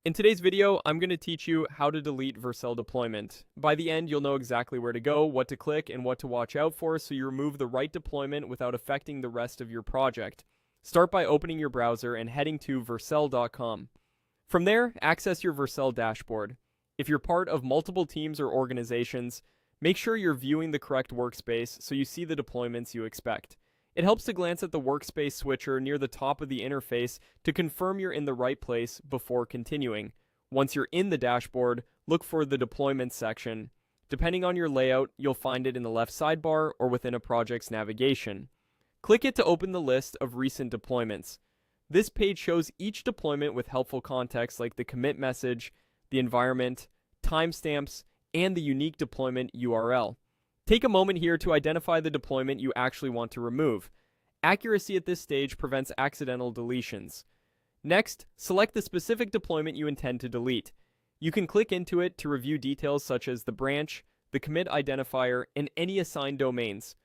In today's video, I'm going to teach you how to delete Vercel deployment. By the end, you'll know exactly where to go, what to click, and what to watch out for so you remove the right deployment without affecting the rest of your project. Start by opening your browser and heading to vercel.com. From there, access your Vercel dashboard. If you're part of multiple teams or organizations, make sure you're viewing the correct workspace so you see the deployments you expect. It helps to glance at the workspace switcher near the top of the interface to confirm you're in the right place before continuing. Once you're in the dashboard, look for the deployment section. Depending on your layout, you'll find it in the left sidebar or within a project's navigation. Click it to open the list of recent deployments. This page shows each deployment with helpful context like the commit message, the environment, timestamps, and the unique deployment URL. Take a moment here to identify the deployment you actually want to remove. Accuracy at this stage prevents accidental deletions. Next, select the specific deployment you intend to delete. You can click into it to review details such as the branch, the commit identifier, and any assigned domains.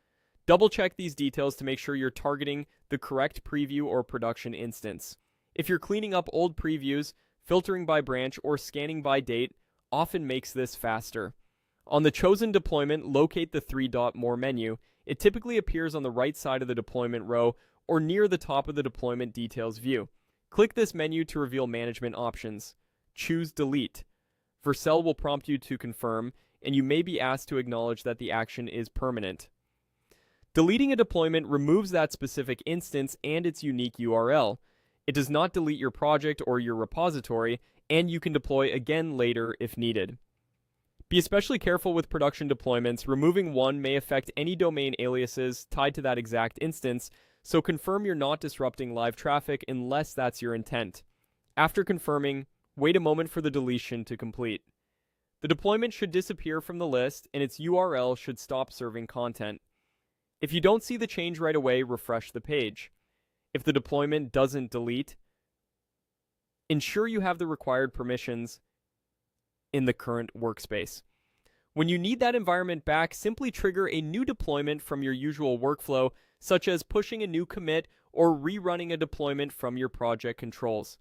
Double-check these details to make sure you're targeting the correct preview or production instance. If you're cleaning up old previews, filtering by branch, or scanning by date often makes this faster. On the chosen deployment, locate the three-dot More menu. It typically appears on the right side of the deployment row or near the top of the deployment details view. Click this menu to reveal management options. Choose Delete. Vercel will prompt you to confirm, and you may be asked to acknowledge that the action is permanent. Deleting a deployment removes that specific instance and its unique URL. It does not delete your project or your repository, and you can deploy again later if needed. Be especially careful with production deployments. Removing one may affect any domain aliases tied to that exact instance, so confirm you're not disrupting live traffic unless that's your intent. After confirming, wait a moment for the deletion to complete. The deployment should disappear from the list, and its URL should stop serving content. If you don't see the change right away, refresh the page. If the deployment doesn't delete, ensure you have the required permissions in the current workspace. When you need that environment back, simply trigger a new deployment from your usual workflow, such as pushing a new commit or rerunning a deployment from your project controls.